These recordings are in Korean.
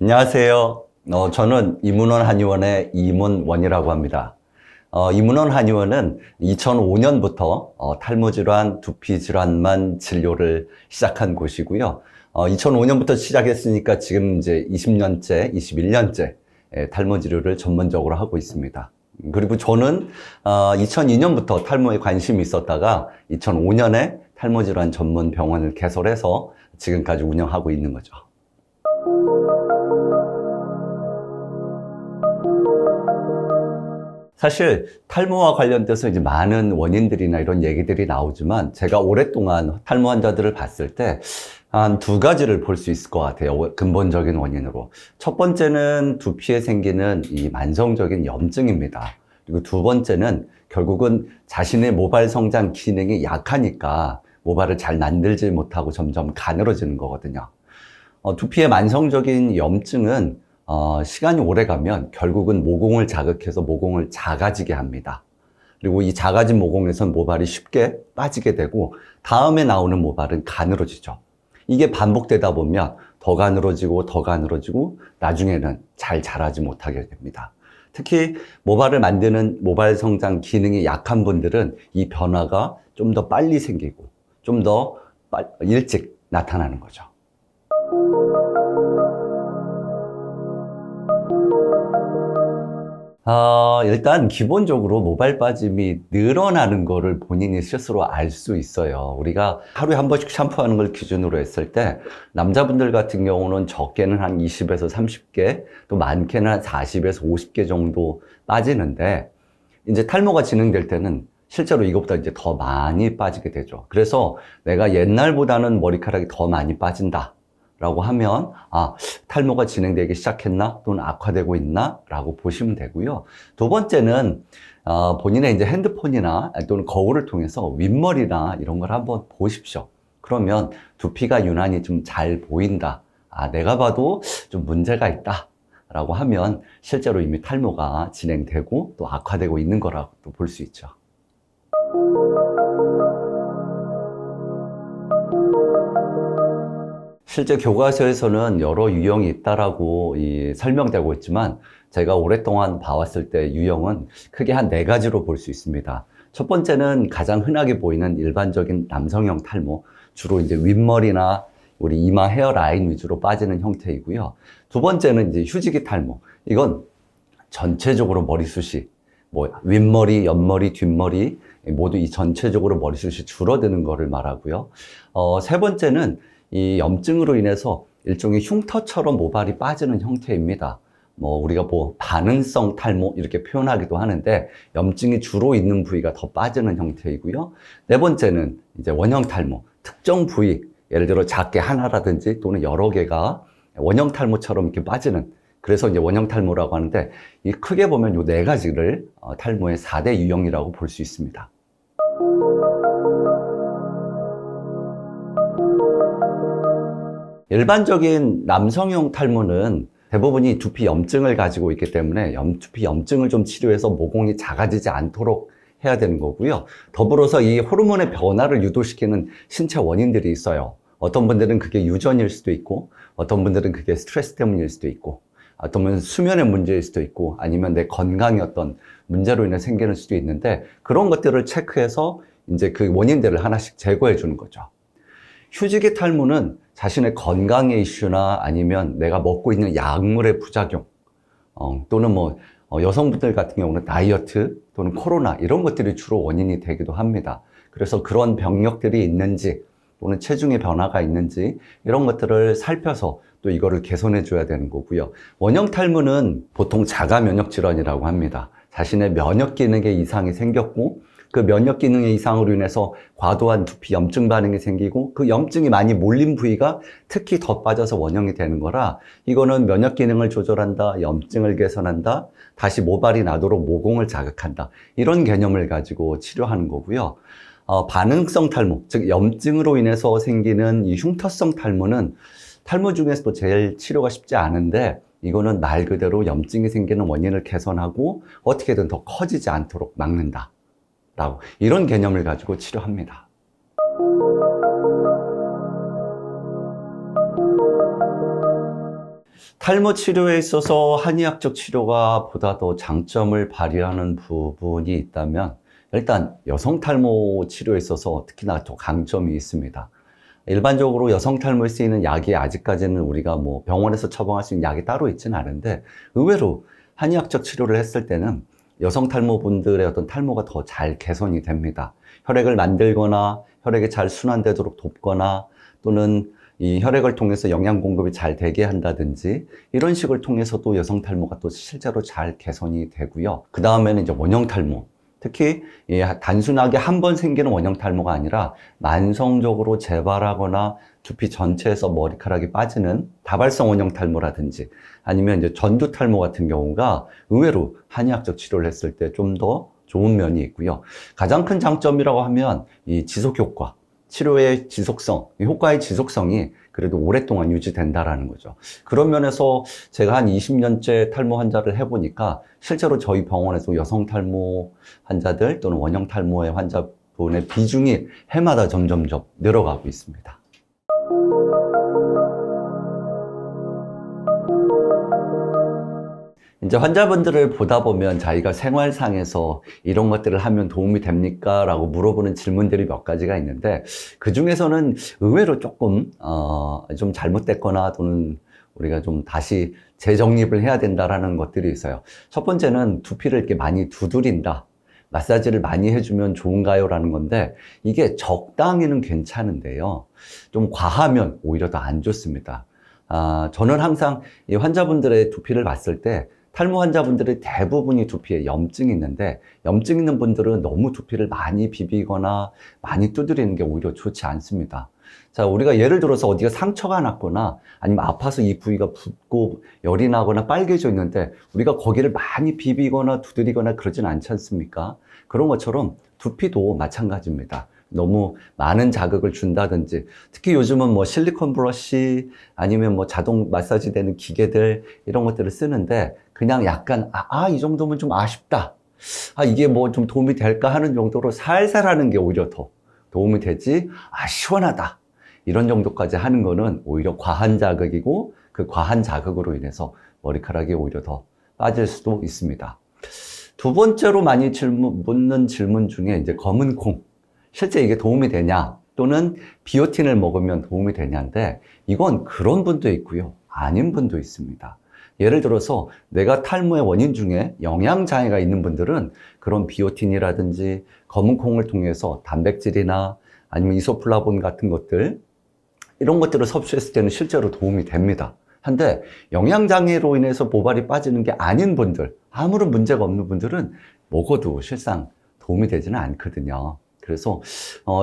안녕하세요. 저는 이문원 한의원의 이문원이라고 합니다. 이문원 한의원은 2005년부터 탈모 질환, 두피 질환만 진료를 시작한 곳이고요. 2005년부터 시작했으니까 지금 이제 20년째, 21년째 탈모 치료를 전문적으로 하고 있습니다. 그리고 저는 2002년부터 탈모에 관심이 있었다가 2005년에 탈모 질환 전문 병원을 개설해서 지금까지 운영하고 있는 거죠. 사실 탈모와 관련돼서 이제 많은 원인들이나 이런 얘기들이 나오지만 제가 오랫동안 탈모 환자들을 봤을 때 한 두 가지를 볼 수 있을 것 같아요. 근본적인 원인으로. 첫 번째는 두피에 생기는 이 만성적인 염증입니다. 그리고 두 번째는 결국은 자신의 모발 성장 기능이 약하니까 모발을 잘 만들지 못하고 점점 가늘어지는 거거든요. 두피의 만성적인 염증은 시간이 오래 가면 결국은 모공을 자극해서 모공을 작아지게 합니다. 그리고 이 작아진 모공에선 모발이 쉽게 빠지게 되고 다음에 나오는 모발은 가늘어지죠. 이게 반복되다 보면 더 가늘어지고 더 가늘어지고 나중에는 잘 자라지 못하게 됩니다. 특히 모발을 만드는 모발 성장 기능이 약한 분들은 이 변화가 좀 더 빨리 생기고 좀 더 일찍 나타나는 거죠. 일단 기본적으로 모발 빠짐이 늘어나는 거를 본인이 스스로 알 수 있어요. 우리가 하루에 한 번씩 샴푸하는 걸 기준으로 했을 때 남자분들 같은 경우는 적게는 한 20에서 30개, 또 많게는 한 40에서 50개 정도 빠지는데 이제 탈모가 진행될 때는 실제로 이것보다 이제 더 많이 빠지게 되죠. 그래서 내가 옛날보다는 머리카락이 더 많이 빠진다 라고 하면 탈모가 진행되기 시작했나 또는 악화되고 있나 라고 보시면 되고요. 두 번째는 본인의 이제 핸드폰이나 또는 거울을 통해서 윗머리나 이런 걸 한번 보십시오. 그러면 두피가 유난히 좀 잘 보인다, 내가 봐도 좀 문제가 있다 라고 하면 실제로 이미 탈모가 진행되고 또 악화되고 있는 거라고 볼 수 있죠. 실제 교과서에서는 여러 유형이 있다라고 설명되고 있지만 제가 오랫동안 봐왔을 때 유형은 크게 한 4가지로 볼 수 있습니다. 첫 번째는 가장 흔하게 보이는 일반적인 남성형 탈모, 주로 이제 윗머리나 우리 이마 헤어라인 위주로 빠지는 형태이고요. 두 번째는 이제 휴지기 탈모. 이건 전체적으로 머리숱이 윗머리, 옆머리, 뒷머리 모두 이 전체적으로 머리숱이 줄어드는 거를 말하고요. 세 번째는 이 염증으로 인해서 일종의 흉터처럼 모발이 빠지는 형태입니다. 우리가 반응성 탈모 이렇게 표현하기도 하는데 염증이 주로 있는 부위가 더 빠지는 형태이고요. 네 번째는 이제 원형 탈모, 특정 부위, 예를 들어 작게 하나라든지 또는 여러 개가 원형 탈모처럼 이렇게 빠지는, 그래서 이제 원형 탈모라고 하는데 이 크게 보면 이 4가지를 탈모의 4대 유형이라고 볼 수 있습니다. 일반적인 남성형 탈모는 대부분이 두피 염증을 가지고 있기 때문에 두피 염증을 좀 치료해서 모공이 작아지지 않도록 해야 되는 거고요. 더불어서 이 호르몬의 변화를 유도시키는 신체 원인들이 있어요. 어떤 분들은 그게 유전일 수도 있고, 어떤 분들은 그게 스트레스 때문일 수도 있고, 어떤 분은 수면의 문제일 수도 있고, 아니면 내 건강의 어떤 문제로 인해 생기는 수도 있는데, 그런 것들을 체크해서 이제 그 원인들을 하나씩 제거해 주는 거죠. 휴지기 탈모는 자신의 건강의 이슈나 아니면 내가 먹고 있는 약물의 부작용, 또는 여성분들 같은 경우는 다이어트 또는 코로나 이런 것들이 주로 원인이 되기도 합니다. 그래서 그런 병력들이 있는지 또는 체중의 변화가 있는지 이런 것들을 살펴서 또 이거를 개선해 줘야 되는 거고요. 원형 탈모는 보통 자가 면역 질환이라고 합니다. 자신의 면역 기능에 이상이 생겼고 그 면역 기능의 이상으로 인해서 과도한 두피 염증 반응이 생기고 그 염증이 많이 몰린 부위가 특히 더 빠져서 원형이 되는 거라, 이거는 면역 기능을 조절한다, 염증을 개선한다, 다시 모발이 나도록 모공을 자극한다, 이런 개념을 가지고 치료하는 거고요. 반응성 탈모, 즉 염증으로 인해서 생기는 이 흉터성 탈모는 탈모 중에서도 제일 치료가 쉽지 않은데, 이거는 말 그대로 염증이 생기는 원인을 개선하고 어떻게든 더 커지지 않도록 막는다 라고, 이런 개념을 가지고 치료합니다. 탈모 치료에 있어서 한의학적 치료가 보다 더 장점을 발휘하는 부분이 있다면 일단 여성 탈모 치료에 있어서 특히나 더 강점이 있습니다. 일반적으로 여성 탈모에 쓰이는 약이 아직까지는 우리가 뭐 병원에서 처방할 수 있는 약이 따로 있지는 않은데 의외로 한의학적 치료를 했을 때는 여성 탈모분들의 어떤 탈모가 더 잘 개선이 됩니다. 혈액을 만들거나 혈액이 잘 순환되도록 돕거나 또는 이 혈액을 통해서 영양 공급이 잘 되게 한다든지 이런 식을 통해서도 여성 탈모가 또 실제로 잘 개선이 되고요. 그 다음에는 이제 원형 탈모. 특히 단순하게 한 번 생기는 원형 탈모가 아니라 만성적으로 재발하거나 두피 전체에서 머리카락이 빠지는 다발성 원형 탈모라든지 아니면 이제 전두 탈모 같은 경우가 의외로 한의학적 치료를 했을 때 좀 더 좋은 면이 있고요. 가장 큰 장점이라고 하면 이 지속 효과. 치료의 지속성, 효과의 지속성이 그래도 오랫동안 유지된다라는 거죠. 그런 면에서 제가 한 20년째 탈모 환자를 해보니까 실제로 저희 병원에서 여성 탈모 환자들 또는 원형 탈모의 환자분의 비중이 해마다 점점점 늘어가고 있습니다. 이제 환자분들을 보다 보면 자기가 생활상에서 이런 것들을 하면 도움이 됩니까? 라고 물어보는 질문들이 몇 가지가 있는데 그 중에서는 의외로 조금 좀 잘못됐거나 또는 우리가 좀 다시 재정립을 해야 된다라는 것들이 있어요. 첫 번째는 두피를 이렇게 많이 두드린다. 마사지를 많이 해주면 좋은가요? 라는 건데 이게 적당히는 괜찮은데요. 좀 과하면 오히려 더 안 좋습니다. 저는 항상 이 환자분들의 두피를 봤을 때 탈모 환자분들의 대부분이 두피에 염증이 있는데 염증 있는 분들은 너무 두피를 많이 비비거나 많이 두드리는 게 오히려 좋지 않습니다. 자, 우리가 예를 들어서 어디가 상처가 났거나 아니면 아파서 이 부위가 붓고 열이 나거나 빨개져 있는데 우리가 거기를 많이 비비거나 두드리거나 그러진 않지 않습니까? 그런 것처럼 두피도 마찬가지입니다. 너무 많은 자극을 준다든지 특히 요즘은 뭐 실리콘 브러쉬 아니면 뭐 자동 마사지 되는 기계들 이런 것들을 쓰는데 그냥 약간 이 정도면 좀 아쉽다. 이게 뭐 좀 도움이 될까 하는 정도로 살살 하는 게 오히려 더 도움이 되지. 시원하다. 이런 정도까지 하는 거는 오히려 과한 자극이고 그 과한 자극으로 인해서 머리카락이 오히려 더 빠질 수도 있습니다. 두 번째로 많이 묻는 질문 중에 이제 검은 콩. 실제 이게 도움이 되냐 또는 비오틴을 먹으면 도움이 되냐인데 이건 그런 분도 있고요. 아닌 분도 있습니다. 예를 들어서 내가 탈모의 원인 중에 영양장애가 있는 분들은 그런 비오틴이라든지 검은 콩을 통해서 단백질이나 아니면 이소플라본 같은 것들 이런 것들을 섭취했을 때는 실제로 도움이 됩니다. 한데 영양장애로 인해서 모발이 빠지는 게 아닌 분들, 아무런 문제가 없는 분들은 먹어도 실상 도움이 되지는 않거든요. 그래서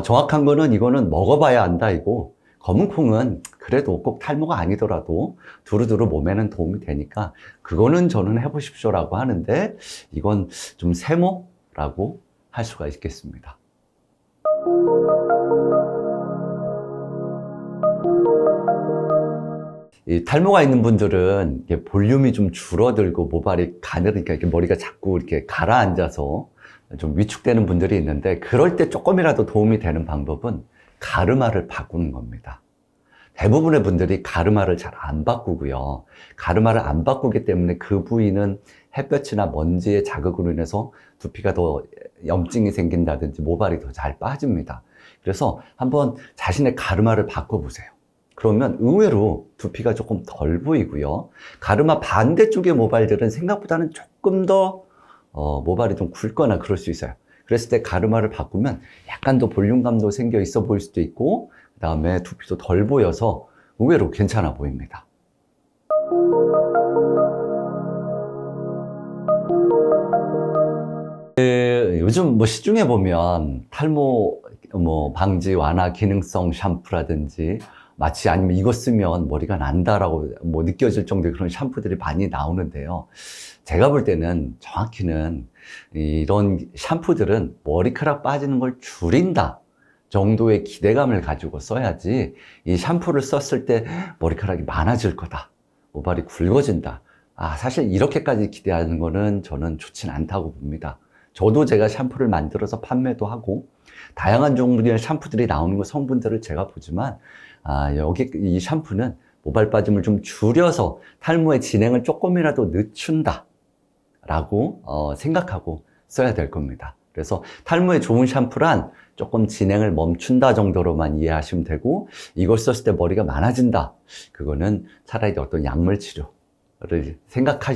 정확한 거는 이거는 먹어봐야 안다이고 검은 콩은 그래도 꼭 탈모가 아니더라도 두루두루 몸에는 도움이 되니까 그거는 저는 해보십시오라고 하는데 이건 좀 세모라고 할 수가 있겠습니다. 이 탈모가 있는 분들은 이렇게 볼륨이 좀 줄어들고 모발이 가늘으니까 이렇게 머리가 자꾸 이렇게 가라앉아서 좀 위축되는 분들이 있는데 그럴 때 조금이라도 도움이 되는 방법은 가르마를 바꾸는 겁니다. 대부분의 분들이 가르마를 잘 안 바꾸고요. 가르마를 안 바꾸기 때문에 그 부위는 햇볕이나 먼지의 자극으로 인해서 두피가 더 염증이 생긴다든지 모발이 더 잘 빠집니다. 그래서 한번 자신의 가르마를 바꿔보세요. 그러면 의외로 두피가 조금 덜 보이고요. 가르마 반대쪽의 모발들은 생각보다는 조금 더 모발이 좀 굵거나 그럴 수 있어요. 그랬을 때 가르마를 바꾸면 약간 더 볼륨감도 생겨 있어 보일 수도 있고 그 다음에 두피도 덜 보여서 의외로 괜찮아 보입니다. 요즘 뭐 시중에 보면 탈모 방지 완화 기능성 샴푸라든지 마치 아니면 이거 쓰면 머리가 난다라고 느껴질 정도의 그런 샴푸들이 많이 나오는데요. 제가 볼 때는 정확히는 이런 샴푸들은 머리카락 빠지는 걸 줄인다 정도의 기대감을 가지고 써야지 이 샴푸를 썼을 때 머리카락이 많아질 거다. 모발이 굵어진다. 사실 이렇게까지 기대하는 거는 저는 좋진 않다고 봅니다. 저도 제가 샴푸를 만들어서 판매도 하고 다양한 종류의 샴푸들이 나오는 거 성분들을 제가 보지만 여기 이 샴푸는 모발 빠짐을 좀 줄여서 탈모의 진행을 조금이라도 늦춘다 라고 생각하고 써야 될 겁니다. 그래서 탈모에 좋은 샴푸란 조금 진행을 멈춘다 정도로만 이해하시면 되고, 이걸 썼을 때 머리가 많아진다, 그거는 차라리 어떤 약물 치료를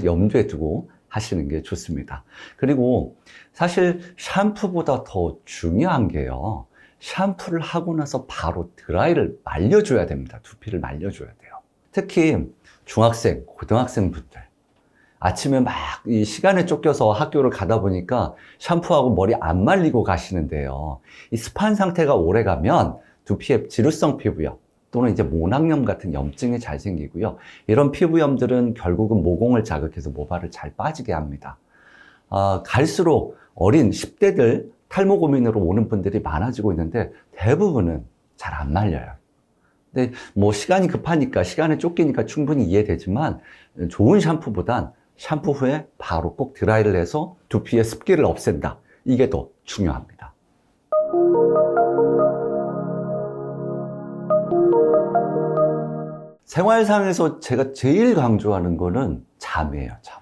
염두에 두고 하시는 게 좋습니다. 그리고 사실 샴푸보다 더 중요한 게요, 샴푸를 하고 나서 바로 드라이를 말려줘야 됩니다. 두피를 말려줘야 돼요. 특히 중학생, 고등학생분들 아침에 막 이 시간에 쫓겨서 학교를 가다 보니까 샴푸하고 머리 안 말리고 가시는데요, 이 습한 상태가 오래 가면 두피에 지루성 피부염 또는 이제 모낭염 같은 염증이 잘 생기고요, 이런 피부염들은 결국은 모공을 자극해서 모발을 잘 빠지게 합니다. 갈수록 어린 10대들 탈모 고민으로 오는 분들이 많아지고 있는데 대부분은 잘 안 말려요. 근데 뭐 시간이 급하니까, 시간에 쫓기니까 충분히 이해되지만, 좋은 샴푸보단 샴푸 후에 바로 꼭 드라이를 해서 두피의 습기를 없앤다, 이게 더 중요합니다. 생활상에서 제가 제일 강조하는 거는 잠이에요, 잠.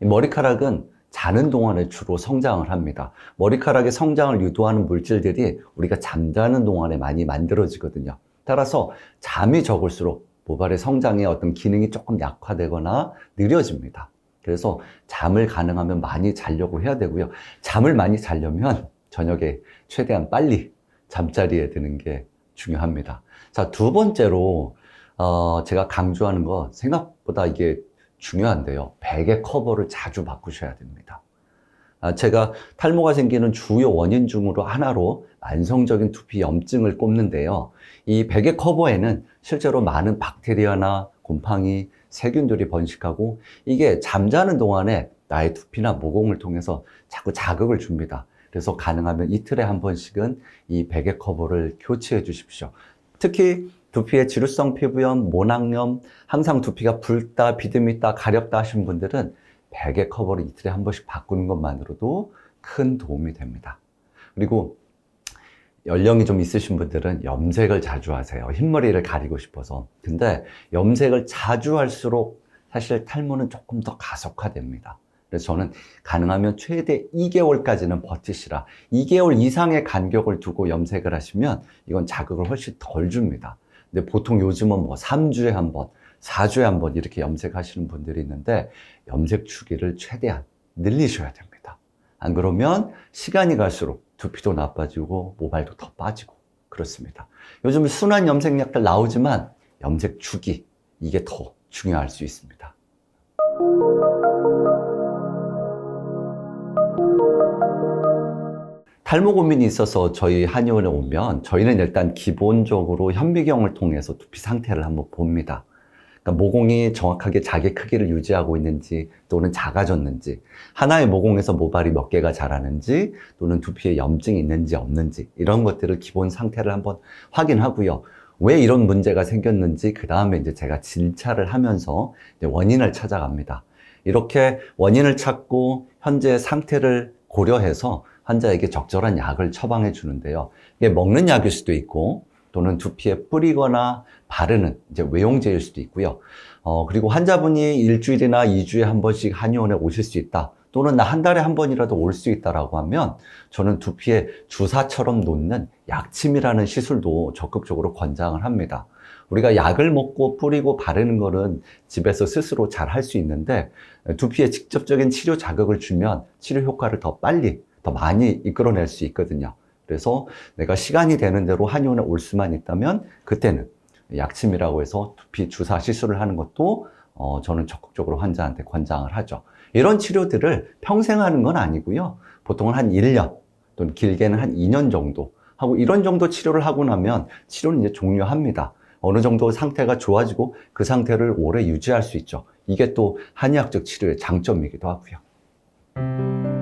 이 머리카락은 자는 동안에 주로 성장을 합니다. 머리카락의 성장을 유도하는 물질들이 우리가 잠자는 동안에 많이 만들어지거든요. 따라서 잠이 적을수록 모발의 성장의 어떤 기능이 조금 약화되거나 느려집니다. 그래서 잠을 가능하면 많이 자려고 해야 되고요. 잠을 많이 자려면 저녁에 최대한 빨리 잠자리에 드는 게 중요합니다. 자, 두 번째로 제가 강조하는 거, 생각보다 이게 중요한데요, 베개 커버를 자주 바꾸셔야 됩니다. 제가 탈모가 생기는 주요 원인 중으로 하나로 만성적인 두피 염증을 꼽는데요, 이 베개 커버에는 실제로 많은 박테리아나 곰팡이, 세균들이 번식하고, 이게 잠자는 동안에 나의 두피나 모공을 통해서 자꾸 자극을 줍니다. 그래서 가능하면 이틀에 한 번씩은 이 베개 커버를 교체해 주십시오. 특히 두피에 지루성 피부염, 모낭염, 항상 두피가 붉다, 비듬 있다, 가렵다 하신 분들은 베개 커버를 이틀에 한 번씩 바꾸는 것만으로도 큰 도움이 됩니다. 그리고 연령이 좀 있으신 분들은 염색을 자주 하세요. 흰머리를 가리고 싶어서. 근데 염색을 자주 할수록 사실 탈모는 조금 더 가속화됩니다. 그래서 저는 가능하면 최대 2개월까지는 버티시라. 2개월 이상의 간격을 두고 염색을 하시면 이건 자극을 훨씬 덜 줍니다. 근데 보통 요즘은 뭐 3주에 한 번, 4주에 한 번 이렇게 염색하시는 분들이 있는데, 염색 주기를 최대한 늘리셔야 됩니다. 안 그러면 시간이 갈수록 두피도 나빠지고 모발도 더 빠지고 그렇습니다. 요즘 순한 염색약들 나오지만 염색 주기, 이게 더 중요할 수 있습니다. 탈모 고민이 있어서 저희 한의원에 오면 저희는 일단 기본적으로 현미경을 통해서 두피 상태를 한번 봅니다. 그러니까 모공이 정확하게 자기 크기를 유지하고 있는지, 또는 작아졌는지, 하나의 모공에서 모발이 몇 개가 자라는지, 또는 두피에 염증이 있는지 없는지, 이런 것들을 기본 상태를 한번 확인하고요. 왜 이런 문제가 생겼는지 그 다음에 이제 제가 진찰을 하면서 이제 원인을 찾아갑니다. 이렇게 원인을 찾고 현재 상태를 고려해서 환자에게 적절한 약을 처방해 주는데요. 이게 먹는 약일 수도 있고, 또는 두피에 뿌리거나 바르는 이제 외용제일 수도 있고요. 그리고 환자분이 일주일이나 2주에 한 번씩 한의원에 오실 수 있다, 또는 나 한 달에 한 번이라도 올 수 있다라고 하면 저는 두피에 주사처럼 놓는 약침이라는 시술도 적극적으로 권장을 합니다. 우리가 약을 먹고 뿌리고 바르는 거는 집에서 스스로 잘 할 수 있는데, 두피에 직접적인 치료 자극을 주면 치료 효과를 더 빨리, 더 많이 이끌어낼 수 있거든요. 그래서 내가 시간이 되는 대로 한의원에 올 수만 있다면 그때는 약침이라고 해서 두피 주사 시술을 하는 것도 저는 적극적으로 환자한테 권장을 하죠. 이런 치료들을 평생 하는 건 아니고요. 보통은 한 1년 또는 길게는 한 2년 정도 하고, 이런 정도 치료를 하고 나면 치료는 이제 종료합니다. 어느 정도 상태가 좋아지고 그 상태를 오래 유지할 수 있죠. 이게 또 한의학적 치료의 장점이기도 하고요.